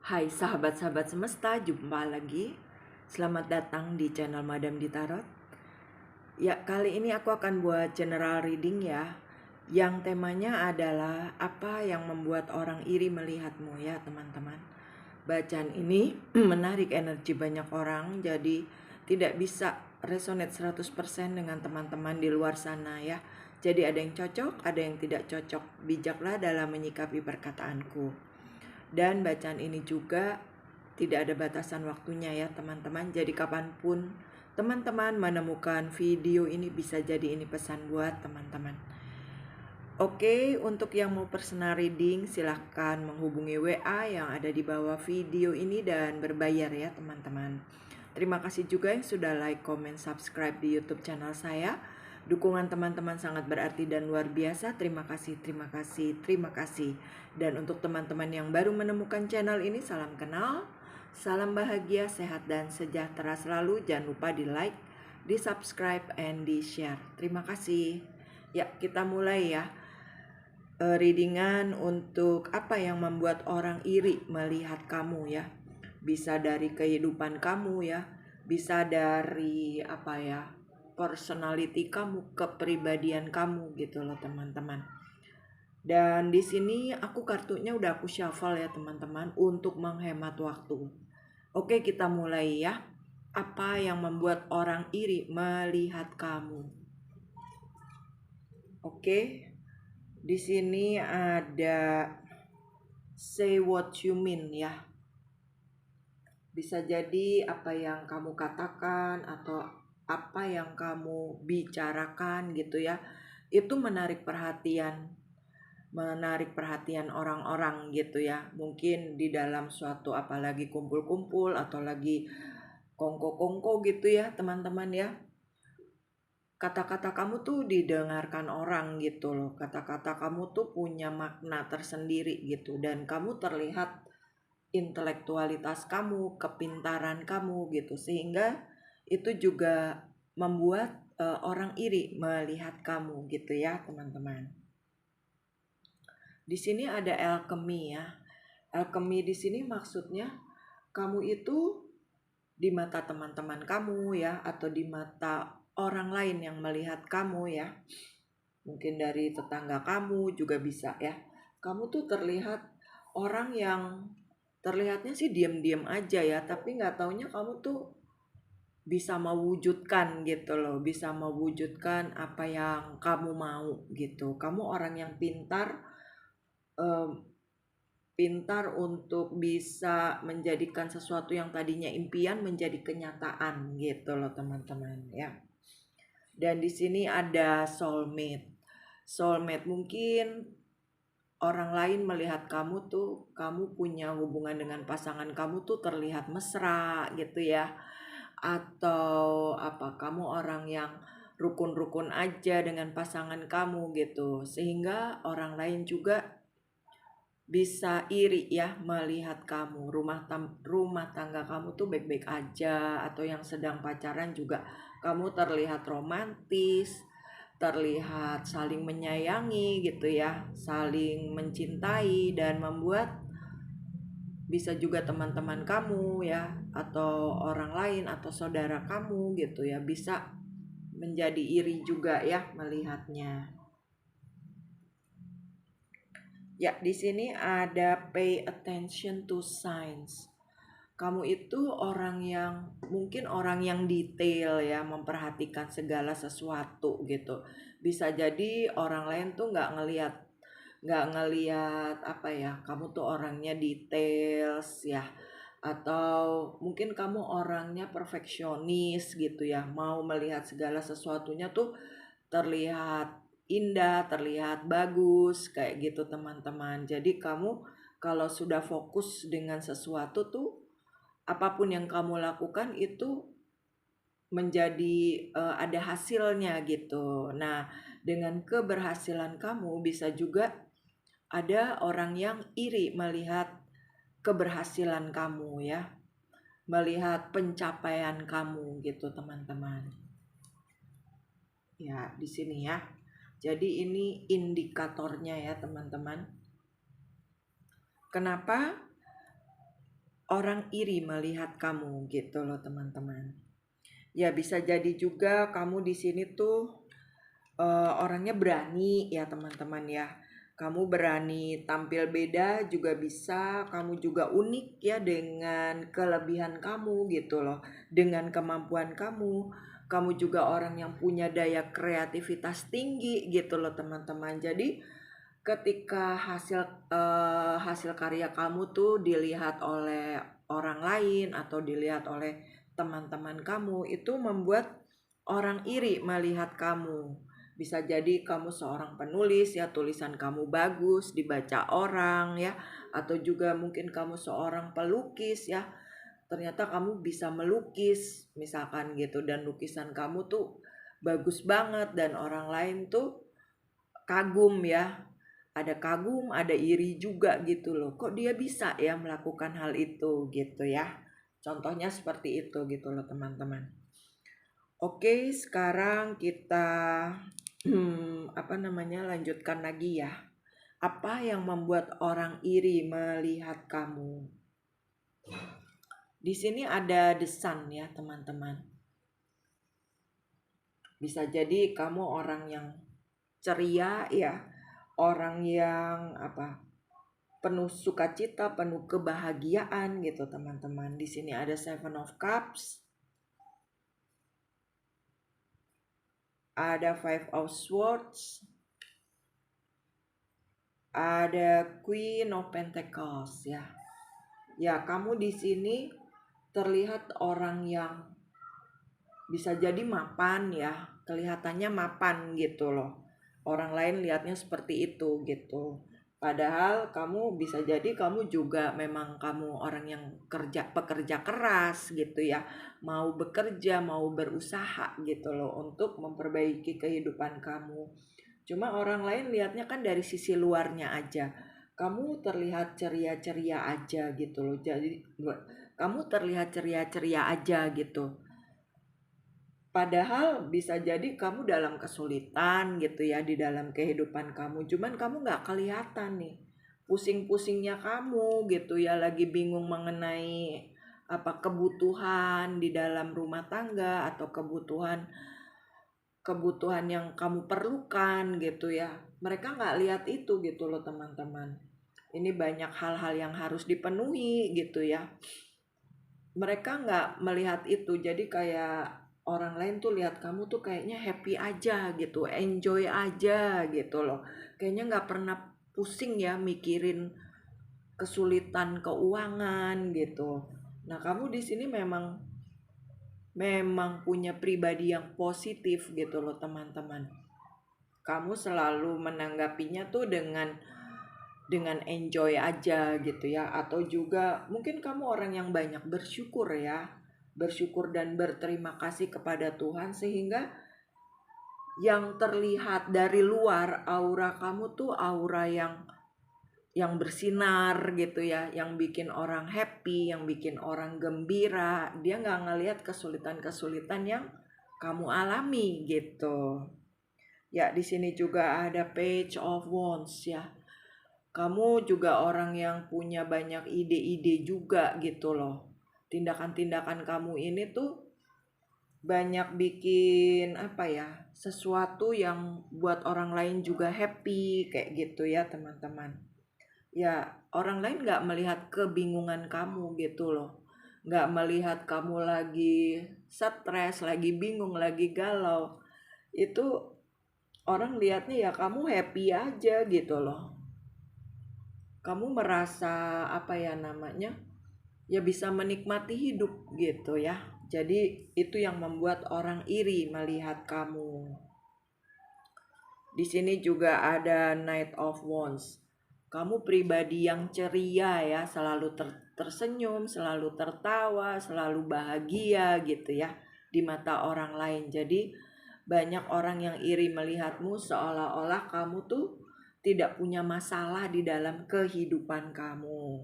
Hai sahabat-sahabat semesta, jumpa lagi. Selamat datang di channel Madam di Tarot. Ya, kali ini aku akan buat general reading ya. Yang temanya adalah apa yang membuat orang iri melihatmu ya teman-teman. Bacaan ini menarik energi banyak orang, jadi tidak bisa resonate 100% dengan teman-teman di luar sana ya. Jadi ada yang cocok, ada yang tidak cocok. Bijaklah dalam menyikapi perkataanku. Dan bacaan ini juga tidak ada batasan waktunya ya teman-teman. Jadi kapanpun teman-teman menemukan video ini, bisa jadi ini pesan buat teman-teman. Oke, untuk yang mau personal reading silahkan menghubungi WA yang ada di bawah video ini dan berbayar ya teman-teman. Terima kasih juga yang sudah like, comment, subscribe di YouTube channel saya. Dukungan teman-teman sangat berarti dan luar biasa. Terima kasih, terima kasih, terima kasih. Dan untuk teman-teman yang baru menemukan channel ini, salam kenal, salam bahagia, sehat dan sejahtera selalu. Jangan lupa di like, di subscribe, and di share. Terima kasih. Ya, kita mulai ya. Readingan untuk apa yang membuat orang iri melihat kamu ya. Bisa dari kehidupan kamu ya, bisa dari apa ya, personality kamu, kepribadian kamu gitu loh teman-teman. Dan di sini aku kartunya udah aku shuffle ya teman-teman untuk menghemat waktu. Oke, kita mulai ya. Apa yang membuat orang iri melihat kamu? Oke. Di sini ada say what you mean ya. Bisa jadi apa yang kamu katakan atau apa yang kamu bicarakan gitu ya, itu menarik perhatian orang-orang gitu ya. Mungkin di dalam suatu apalagi kumpul-kumpul atau lagi kongko-kongko gitu ya teman-teman ya. Kata-kata kamu tuh didengarkan orang gitu loh. Kata-kata kamu tuh punya makna tersendiri gitu. Dan kamu terlihat intelektualitas kamu, kepintaran kamu gitu, sehingga itu juga membuat orang iri melihat kamu gitu ya teman-teman. Di sini ada alchemy ya. Alchemy di sini maksudnya kamu itu di mata teman-teman kamu ya, atau di mata orang lain yang melihat kamu ya. Mungkin dari tetangga kamu juga bisa ya. Kamu tuh terlihat orang yang terlihatnya sih diam-diam aja ya, tapi nggak taunya kamu tuh bisa mewujudkan gitu loh, bisa mewujudkan apa yang kamu mau gitu. Kamu orang yang pintar untuk bisa menjadikan sesuatu yang tadinya impian menjadi kenyataan gitu loh teman-teman ya. Dan di sini ada soulmate. Soulmate mungkin orang lain melihat kamu tuh, kamu punya hubungan dengan pasangan kamu tuh terlihat mesra gitu ya. Atau apa, kamu orang yang rukun-rukun aja dengan pasangan kamu gitu. Sehingga orang lain juga bisa iri ya melihat kamu. Rumah tangga kamu tuh baik-baik aja, atau yang sedang pacaran juga kamu terlihat romantis, terlihat saling menyayangi gitu ya, saling mencintai, dan membuat bisa juga teman-teman kamu ya, atau orang lain atau saudara kamu gitu ya, bisa menjadi iri juga ya melihatnya. Ya, di sini ada pay attention to signs. Kamu itu orang yang mungkin orang yang detail ya, memperhatikan segala sesuatu gitu. Bisa jadi orang lain tuh nggak ngelihat apa ya, kamu tuh orangnya details ya, atau mungkin kamu orangnya perfeksionis gitu ya, mau melihat segala sesuatunya tuh terlihat indah, terlihat bagus kayak gitu teman-teman. Jadi kamu kalau sudah fokus dengan sesuatu tuh, apapun yang kamu lakukan itu menjadi ada hasilnya gitu. Nah, dengan keberhasilan kamu bisa juga ada orang yang iri melihat keberhasilan kamu ya, melihat pencapaian kamu gitu teman-teman. Ya, di sini ya. Jadi ini indikatornya ya teman-teman. Kenapa orang iri melihat kamu gitu loh teman-teman. Ya bisa jadi juga kamu di sini tuh orangnya berani ya teman-teman ya. Kamu berani tampil beda juga bisa, kamu juga unik ya dengan kelebihan kamu gitu loh. Dengan kemampuan kamu, kamu juga orang yang punya daya kreativitas tinggi gitu loh teman-teman. Jadi ketika hasil karya kamu tuh dilihat oleh orang lain atau dilihat oleh teman-teman kamu, itu membuat orang iri melihat kamu. Bisa jadi kamu seorang penulis ya, tulisan kamu bagus dibaca orang ya, atau juga mungkin kamu seorang pelukis ya. Ternyata kamu bisa melukis misalkan gitu, dan lukisan kamu tuh bagus banget dan orang lain tuh kagum ya. Ada kagum, ada iri juga gitu loh. Kok dia bisa ya melakukan hal itu gitu ya. Contohnya seperti itu gitu loh teman-teman. Oke, sekarang kita lanjutkan lagi ya. Apa yang membuat orang iri melihat kamu? Di sini ada the sun ya, teman-teman. Bisa jadi kamu orang yang ceria ya, orang yang penuh sukacita, penuh kebahagiaan gitu, teman-teman. Di sini ada Seven of Cups. Ada Five of Swords, ada Queen of Pentacles ya. Ya, kamu di sini terlihat orang yang bisa jadi mapan ya, kelihatannya mapan gitu loh. Orang lain lihatnya seperti itu gitu. Padahal kamu bisa jadi kamu juga memang kamu orang yang pekerja keras gitu ya. Mau bekerja, mau berusaha gitu loh untuk memperbaiki kehidupan kamu. Cuma orang lain lihatnya kan dari sisi luarnya aja. Kamu terlihat ceria-ceria aja gitu loh. Jadi kamu terlihat ceria-ceria aja gitu. Padahal bisa jadi kamu dalam kesulitan gitu ya di dalam kehidupan kamu. Cuman kamu gak kelihatan nih. Pusing-pusingnya kamu gitu ya, lagi bingung mengenai kebutuhan di dalam rumah tangga atau kebutuhan yang kamu perlukan gitu ya. Mereka gak lihat itu gitu loh teman-teman. Ini banyak hal-hal yang harus dipenuhi gitu ya. Mereka gak melihat itu, jadi kayak orang lain tuh lihat kamu tuh kayaknya happy aja gitu, enjoy aja gitu loh. Kayaknya gak pernah pusing ya mikirin kesulitan keuangan gitu. Nah, kamu di sini memang punya pribadi yang positif gitu loh teman-teman. Kamu selalu menanggapinya tuh dengan enjoy aja gitu ya, atau juga mungkin kamu orang yang banyak bersyukur ya, bersyukur dan berterima kasih kepada Tuhan, sehingga yang terlihat dari luar aura kamu tuh aura yang bersinar gitu ya, yang bikin orang happy, yang bikin orang gembira. Dia nggak ngelihat kesulitan-kesulitan yang kamu alami gitu. Ya, di sini juga ada Page of Wands ya. Kamu juga orang yang punya banyak ide-ide juga gitu loh. Tindakan-tindakan kamu ini tuh banyak bikin sesuatu yang buat orang lain juga happy kayak gitu ya teman-teman. Ya, orang lain gak melihat kebingungan kamu gitu loh. Gak melihat kamu lagi stres, lagi bingung, lagi galau. Itu orang lihatnya ya kamu happy aja gitu loh. Kamu merasa ya bisa menikmati hidup gitu ya. Jadi itu yang membuat orang iri melihat kamu. Di sini juga ada Knight of Wands. Kamu pribadi yang ceria ya, selalu tersenyum, selalu tertawa, selalu bahagia gitu ya di mata orang lain. Jadi banyak orang yang iri melihatmu seolah-olah kamu tuh tidak punya masalah di dalam kehidupan kamu.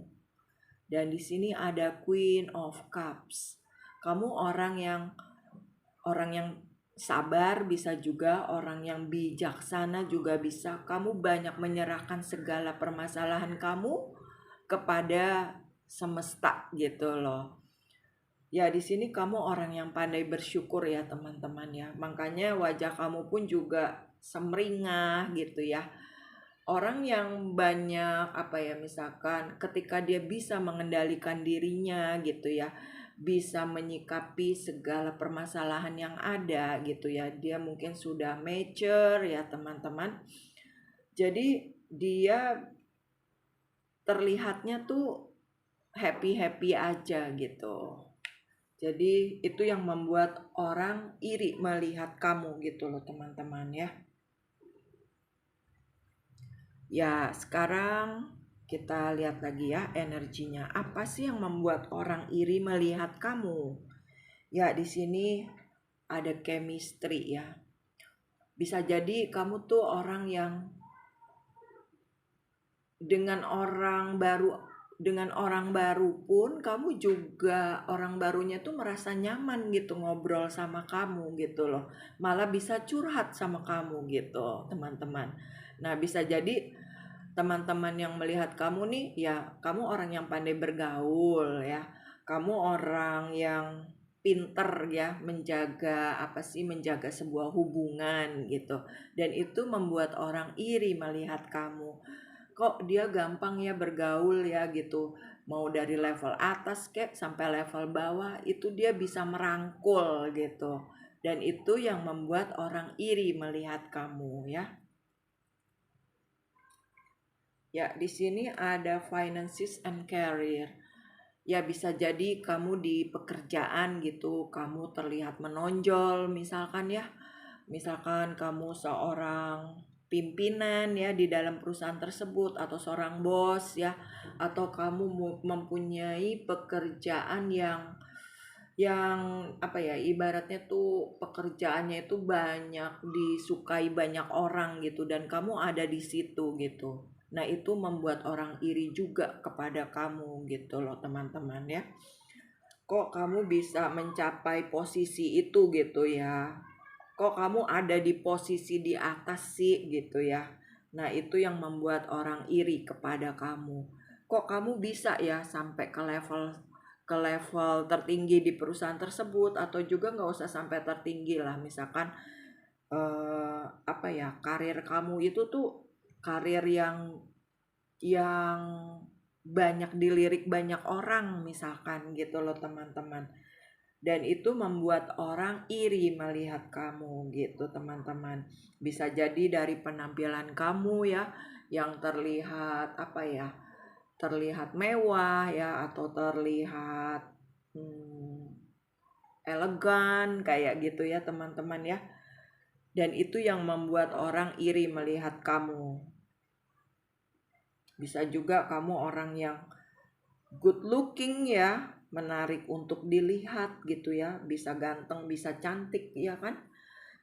Dan di sini ada Queen of Cups. Kamu orang yang sabar, bisa juga orang yang bijaksana juga bisa. Kamu banyak menyerahkan segala permasalahan kamu kepada semesta gitu loh. Ya, di sini kamu orang yang pandai bersyukur ya teman-teman ya. Makanya wajah kamu pun juga semringah gitu ya. Orang yang banyak apa ya, misalkan ketika dia bisa mengendalikan dirinya gitu ya, bisa menyikapi segala permasalahan yang ada gitu ya. Dia mungkin sudah mature ya teman-teman. Jadi dia terlihatnya tuh happy-happy aja gitu. Jadi itu yang membuat orang iri melihat kamu gitu loh teman-teman ya. Ya, sekarang kita lihat lagi ya energinya. Apa sih yang membuat orang iri melihat kamu? Ya, di sini ada chemistry ya. Bisa jadi kamu tuh orang yang dengan orang baru pun kamu juga, orang barunya tuh merasa nyaman gitu ngobrol sama kamu gitu loh. Malah bisa curhat sama kamu gitu, teman-teman. Nah, bisa jadi teman-teman yang melihat kamu nih, ya kamu orang yang pandai bergaul ya. Kamu orang yang pinter ya menjaga sebuah hubungan gitu. Dan itu membuat orang iri melihat kamu. Kok dia gampang ya bergaul ya gitu, mau dari level atas kek sampai level bawah itu dia bisa merangkul gitu, dan itu yang membuat orang iri melihat kamu ya. Ya, di sini ada finances and career. Ya, bisa jadi kamu di pekerjaan gitu, kamu terlihat menonjol misalkan ya. Misalkan kamu seorang pimpinan ya di dalam perusahaan tersebut, atau seorang bos ya, atau kamu mempunyai pekerjaan yang apa ya, ibaratnya tuh pekerjaannya itu banyak disukai banyak orang gitu, dan kamu ada di situ gitu. Nah, itu membuat orang iri juga kepada kamu gitu loh teman-teman ya. Kok kamu bisa mencapai posisi itu gitu ya? Kok kamu ada di posisi di atas sih gitu ya? Nah, itu yang membuat orang iri kepada kamu. Kok kamu bisa ya sampai ke level tertinggi di perusahaan tersebut, atau juga nggak usah sampai tertinggi lah, misalkan apa ya, karir kamu itu tuh karir yang banyak dilirik banyak orang misalkan gitu loh teman-teman, dan itu membuat orang iri melihat kamu gitu teman-teman. Bisa jadi dari penampilan kamu ya, yang terlihat apa ya, terlihat mewah ya, atau terlihat elegan kayak gitu ya teman-teman ya, dan itu yang membuat orang iri melihat kamu. Bisa juga kamu orang yang good looking ya, menarik untuk dilihat gitu ya, bisa ganteng, bisa cantik ya kan.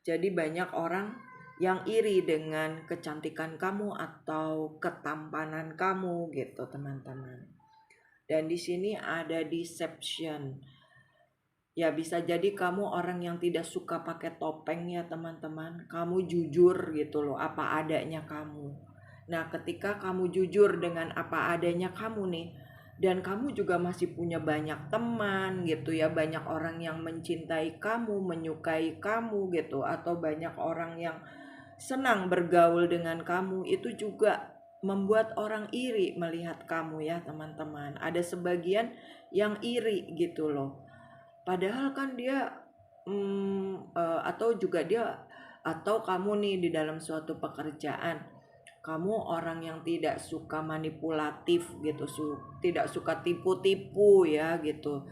Jadi banyak orang yang iri dengan kecantikan kamu atau ketampanan kamu gitu teman-teman. Dan di sini ada deception. Ya, bisa jadi kamu orang yang tidak suka pakai topeng ya teman-teman. Kamu jujur gitu loh, apa adanya kamu. Nah, ketika kamu jujur dengan apa adanya kamu nih, dan kamu juga masih punya banyak teman gitu ya, banyak orang yang mencintai kamu, menyukai kamu gitu, atau banyak orang yang senang bergaul dengan kamu, itu juga membuat orang iri melihat kamu ya teman-teman. Ada sebagian yang iri gitu loh. Padahal kan dia atau juga dia, atau kamu nih di dalam suatu pekerjaan, kamu orang yang tidak suka manipulatif gitu, tidak suka tipu-tipu ya gitu,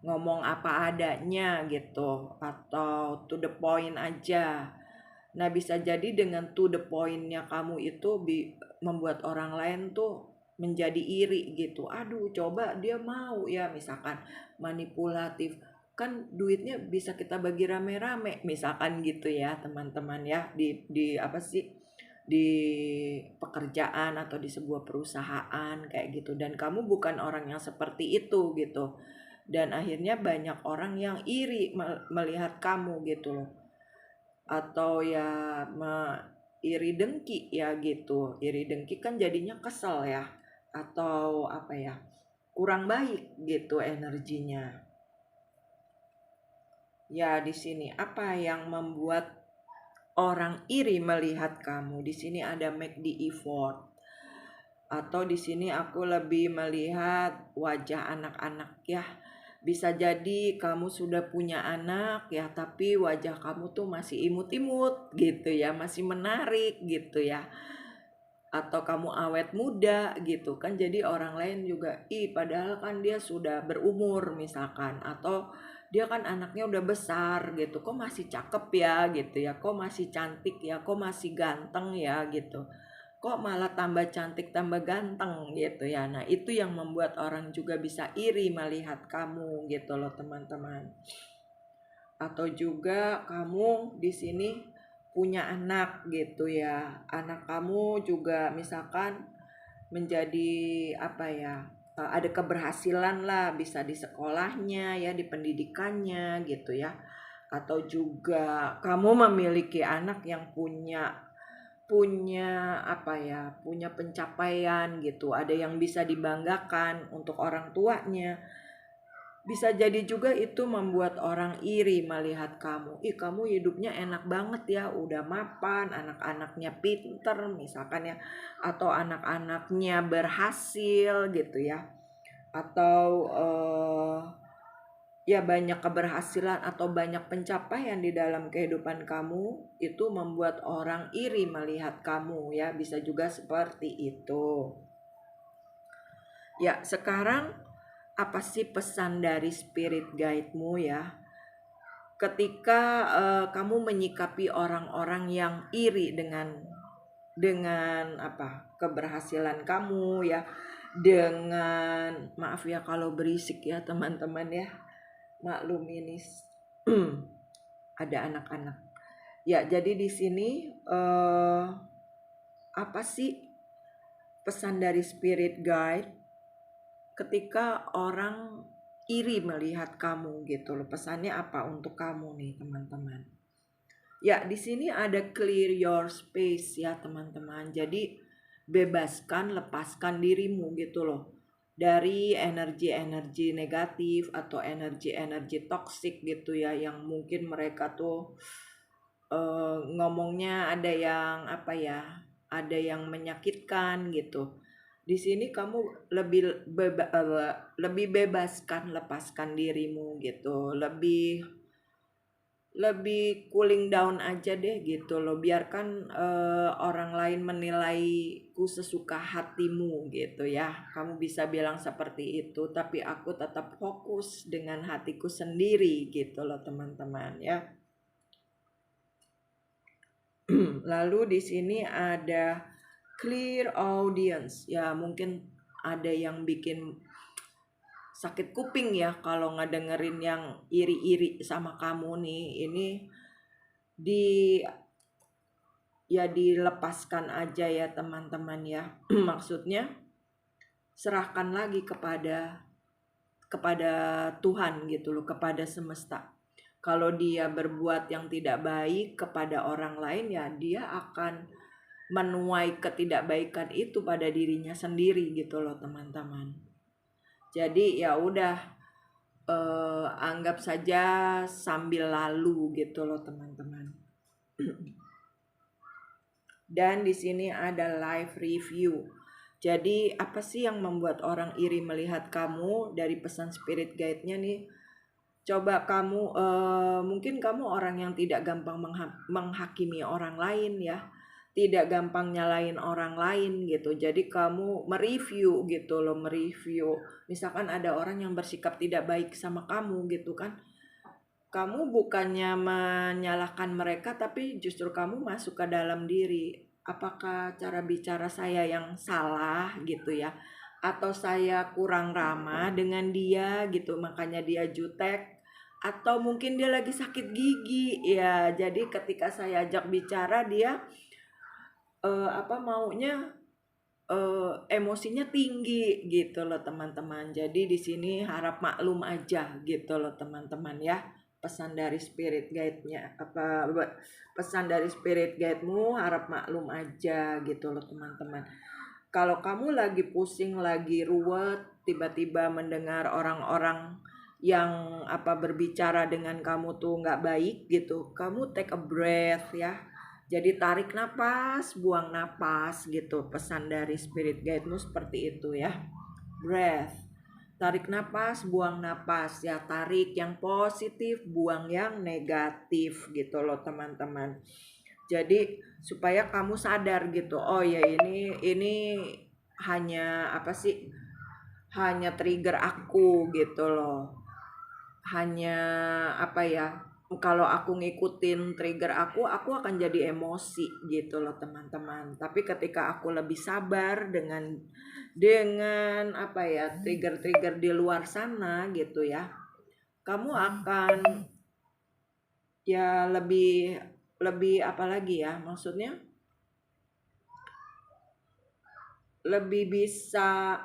ngomong apa adanya gitu, atau to the point aja. Nah, bisa jadi dengan to the pointnya kamu itu membuat orang lain tuh menjadi iri gitu. Aduh, coba dia mau ya misalkan manipulatif. Kan duitnya bisa kita bagi rame-rame misalkan gitu ya, teman-teman ya, di apa sih? Di pekerjaan atau di sebuah perusahaan kayak gitu, dan kamu bukan orang yang seperti itu gitu. Dan akhirnya banyak orang yang iri melihat kamu gitu loh, atau ya iri dengki ya gitu. Iri dengki kan jadinya kesel ya, atau apa ya, kurang baik gitu energinya. Ya, di sini apa yang membuat orang iri melihat kamu? Di sini ada make the effort. Atau di sini aku lebih melihat wajah anak-anak ya. Bisa jadi kamu sudah punya anak ya, tapi wajah kamu tuh masih imut-imut gitu ya, masih menarik gitu ya. Atau kamu awet muda gitu kan, jadi orang lain juga padahal kan dia sudah berumur misalkan, atau dia kan anaknya udah besar gitu, kok masih cakep ya gitu ya, kok masih cantik ya, kok masih ganteng ya gitu, kok malah tambah cantik tambah ganteng gitu ya. Nah itu yang membuat orang juga bisa iri melihat kamu gitu loh teman-teman. Atau juga kamu di sini punya anak gitu ya, anak kamu juga misalkan menjadi apa ya, ada keberhasilan lah, bisa di sekolahnya ya, di pendidikannya gitu ya. Atau juga kamu memiliki anak yang punya punya apa ya, punya pencapaian gitu, ada yang bisa dibanggakan untuk orang tuanya. Bisa jadi juga itu membuat orang iri melihat kamu. Kamu hidupnya enak banget ya, udah mapan, anak-anaknya pinter misalkan ya, atau anak-anaknya berhasil gitu ya. Atau ya banyak keberhasilan atau banyak pencapaian di dalam kehidupan kamu, itu membuat orang iri melihat kamu ya, bisa juga seperti itu. Ya, sekarang apa sih pesan dari spirit guide-mu ya? Ketika kamu menyikapi orang-orang yang iri dengan apa? Keberhasilan kamu ya, dengan maaf ya kalau berisik ya teman-teman ya. Maklum ini ada anak-anak. Ya, jadi di sini apa sih pesan dari spirit guide ketika orang iri melihat kamu gitu loh? Pesannya apa untuk kamu nih teman-teman? Ya, di sini ada clear your space ya teman-teman. Jadi bebaskan, lepaskan dirimu gitu loh dari energi-energi negatif atau energi-energi toksik gitu ya, yang mungkin mereka tuh ngomongnya ada yang apa ya, ada yang menyakitkan gitu. Di sini kamu lebih bebaskan, lepaskan dirimu gitu, lebih cooling down aja deh gitu loh, biarkan orang lain menilaiku sesuka hatimu gitu ya. Kamu bisa bilang seperti itu, tapi aku tetap fokus dengan hatiku sendiri gitu loh teman-teman ya. Lalu di sini ada clear audience ya, mungkin ada yang bikin sakit kuping ya kalau ngedengerin yang iri-iri sama kamu nih. Ini dilepaskan aja ya teman-teman ya. Maksudnya serahkan lagi kepada Tuhan gitu loh, kepada semesta. Kalau dia berbuat yang tidak baik kepada orang lain ya, dia akan menuai ketidakbaikan itu pada dirinya sendiri gitu loh teman-teman. Jadi ya udah, anggap saja sambil lalu gitu loh teman-teman. Dan di sini ada live review. Jadi apa sih yang membuat orang iri melihat kamu dari pesan spirit guide-nya nih? Coba kamu mungkin kamu orang yang tidak gampang menghakimi orang lain ya, tidak gampang nyalain orang lain gitu. Jadi kamu mereview gitu loh, mereview. Misalkan ada orang yang bersikap tidak baik sama kamu gitu kan, kamu bukannya menyalahkan mereka, tapi justru kamu masuk ke dalam diri. Apakah cara bicara saya yang salah gitu ya? Atau saya kurang ramah dengan dia gitu, makanya dia jutek? Atau mungkin dia lagi sakit gigi ya, jadi ketika saya ajak bicara dia maunya emosinya tinggi gitu loh teman-teman. Jadi di sini harap maklum aja gitu loh teman-teman ya. Pesan dari spirit guide-nya pesan dari spirit guide-mu, harap maklum aja gitu loh teman-teman. Kalau kamu lagi pusing, lagi ruwet, tiba-tiba mendengar orang-orang yang berbicara dengan kamu tuh nggak baik gitu, kamu take a breath ya. Jadi tarik napas, buang napas gitu. Pesan dari spirit guide-mu seperti itu ya. Breath. Tarik napas, buang napas ya. Tarik yang positif, buang yang negatif gitu loh teman-teman. Jadi supaya kamu sadar gitu. Oh ya, ini hanya hanya trigger aku gitu loh. Hanya kalau aku ngikutin trigger aku akan jadi emosi gitu loh teman-teman. Tapi ketika aku lebih sabar dengan trigger-trigger di luar sana gitu ya, kamu akan ya lebih maksudnya lebih bisa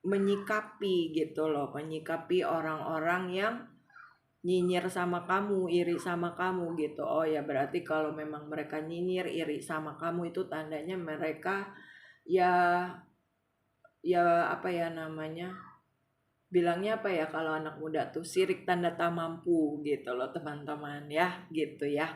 menyikapi gitu loh, menyikapi orang-orang yang nyinyir sama kamu, iri sama kamu gitu. Oh ya, berarti kalau memang mereka nyinyir, iri sama kamu itu tandanya mereka ya bilangnya kalau anak muda tuh sirik tanda tak mampu gitu loh teman-teman ya, gitu ya.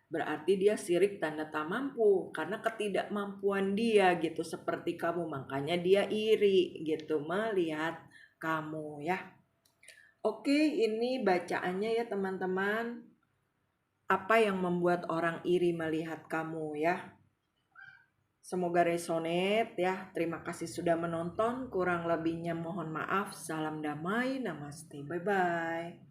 Berarti dia sirik tanda tak mampu karena ketidakmampuan dia gitu seperti kamu, makanya dia iri gitu melihat kamu ya. Oke, ini bacaannya ya teman-teman. Apa yang membuat orang iri melihat kamu ya? Semoga resonate ya. Terima kasih sudah menonton. Kurang lebihnya mohon maaf. Salam damai. Namaste. Bye-bye.